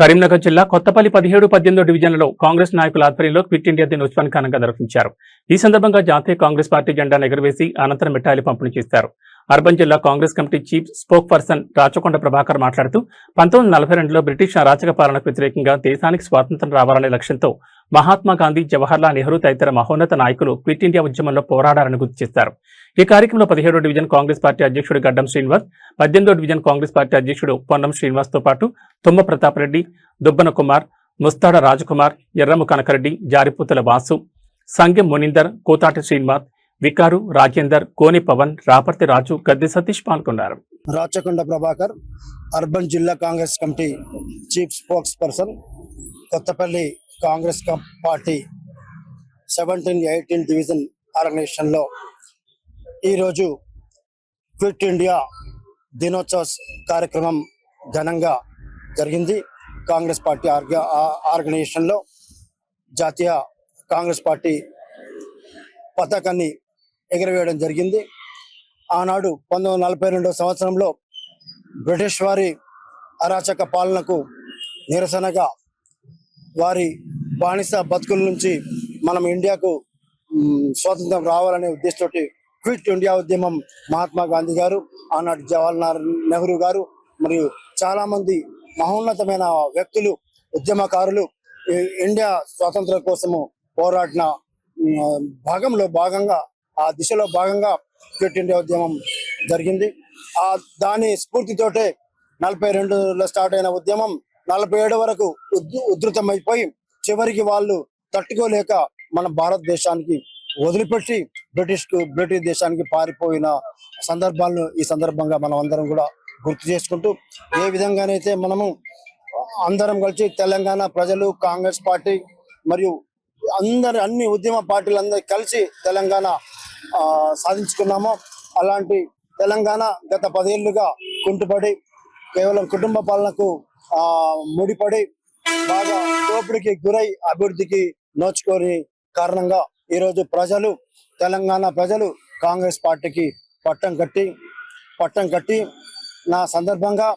కరీంనగర్ జిల్లా కొత్తపల్లి 17-18 డివిజన్లలో కాంగ్రెస్ నాయకుల ఆధ్వర్యంలో క్విట్ ఇండియా దినోత్సవాన్ని ఘనంగా నిర్వహించారు. ఈ సందర్భంగా జాతీయ కాంగ్రెస్ పార్టీ జెండాను ఎగురవేసి అనంతరం మిఠాయిలు పంపిణీ చేశారు. అర్బన్ జిల్లా Congress committee chief spoke person Rachakonda Prabhakar మాట్లాడుతూ 1942లో బ్రిటిష్ అరాచక పాలనకు వ్యతిరేకంగా దేశానికి స్వాతంత్ర్యం రావాలనే లక్ష్యంతో మహాత్మా గాంధీ, జవహర్లాల్ నెహ్రూ తదితర మహోన్నత నాయకులు క్విట్ ఇండియా ఉద్యమంలో పోరాడారని గుర్తు చేశారు. ఈ కార్యక్రమంలో 17వ డివిజన్ కాంగ్రెస్ పార్టీ అధ్యక్షుడు గడ్డం శ్రీనివాస్, 18వ డివిజన్ కాంగ్రెస్ పార్టీ అధ్యక్షుడు పొన్నం శ్రీనివాస్ తో పాటు తుమ్మ ప్రతాప్ రెడ్డి, దుబ్బన కుమార్, ముస్తాడ రాజకుమార్, ఎర్రము కనకరెడ్డి, జారిపూతల వాసు, సంగెం మునీందర్, కోతాటి శ్రీనివాస్, వికారు రాజేందర్, కోని పవన్, రాపర్తి రాజు, గద్దె సతీష్ పాల్గొన్నారు. రాచకొండ ప్రభాకర్, అర్బన్ జిల్లా Congress committee chief spokesperson, Kothapalli Congress party 17-18 division ఆర్గనైజేషన్లో ఈరోజు క్విట్ ఇండియా దినోత్సవ కార్యక్రమం ఘనంగా జరిగింది. కాంగ్రెస్ పార్టీ ఆర్గనైజేషన్లో జాతీయ కాంగ్రెస్ పార్టీ పతాకాన్ని ఎగురవేయడం జరిగింది. ఆనాడు 1942 సంవత్సరంలో బ్రిటిష్ వారి అరాచక పాలనకు నిరసనగా వారి బానిస బతుకుల నుంచి మనం ఇండియాకు స్వాతంత్రం రావాలనే ఉద్దేశంతో క్విట్ ఇండియా ఉద్యమం మహాత్మా గాంధీ గారు, ఆనాడు జవహర్లాల్ నెహ్రూ గారు మరియు చాలా మంది మహోన్నతమైన వ్యక్తులు, ఉద్యమకారులు ఇండియా స్వాతంత్రం కోసము పోరాడిన భాగంగా ఆ దిశలో భాగంగా క్విట్ ఇండియా ఉద్యమం జరిగింది. దాని స్ఫూర్తితోటే 42లో స్టార్ట్ అయిన ఉద్యమం 47 వరకు ఉధృతమైపోయి చివరికి వాళ్ళు తట్టుకోలేక మన భారతదేశానికి వదిలిపెట్టి బ్రిటిష్ దేశానికి పారిపోయిన సందర్భాలను ఈ సందర్భంగా మనం అందరం కూడా గుర్తు చేసుకుంటూ, ఏ విధంగానైతే మనము అందరం కలిసి తెలంగాణ ప్రజలు, కాంగ్రెస్ పార్టీ మరియు అన్ని ఉద్యమ పార్టీలందరూ కలిసి తెలంగాణ సాధించుకున్నామో, అలాంటి తెలంగాణ గత 10 ఏళ్లుగా కుంటుపడి కేవలం కుటుంబ పాలనకు ముడిపడి బాగా దోపిడికి గురై అభివృద్ధికి నోచుకోని కారణంగా ఈరోజు తెలంగాణ ప్రజలు కాంగ్రెస్ పార్టీకి పట్టం కట్టి నా సందర్భంగా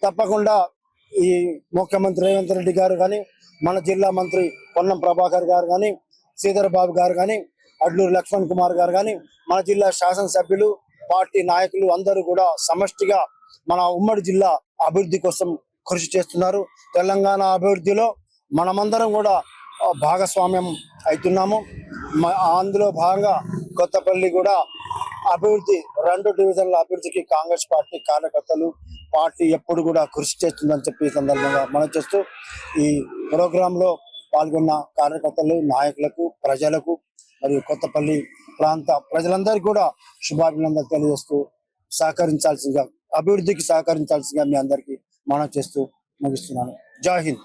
తప్పకుండా ఈ ముఖ్యమంత్రి రేవంత్ రెడ్డి గారు కానీ, మన జిల్లా మంత్రి పొన్నం ప్రభాకర్ గారు కానీ, శ్రీధర్ బాబు గారు కానీ, అడ్లూరు లక్ష్మణ్ కుమార్ గారు కానీ, మన జిల్లా శాసనసభ్యులు, పార్టీ నాయకులు అందరూ కూడా సమష్టిగా మన ఉమ్మడి జిల్లా అభివృద్ధి కోసం కృషి చేస్తున్నారు. తెలంగాణ అభివృద్ధిలో మనమందరం కూడా భాగస్వామ్యం అవుతున్నాము. అందులో భాగంగా కొత్తపల్లి కూడా అభివృద్ధి 2 డివిజన్ల అభివృద్ధికి కాంగ్రెస్ పార్టీ కార్యకర్తలు, పార్టీ ఎప్పుడు కూడా కృషి చేస్తుందని చెప్పి సందర్భంగా మనం చేస్తూ ఈ ప్రోగ్రాంలో పాల్గొన్న కార్యకర్తలు, నాయకులకు, ప్రజలకు మరియు కొత్తపల్లి ప్రాంత ప్రజలందరికీ కూడా శుభాభినందనలు తెలియజేస్తూ అభివృద్ధికి సహకరించాల్సిందిగా మీ అందరికీ మనం చేస్తూ ముగిస్తున్నాను. జై హింద్.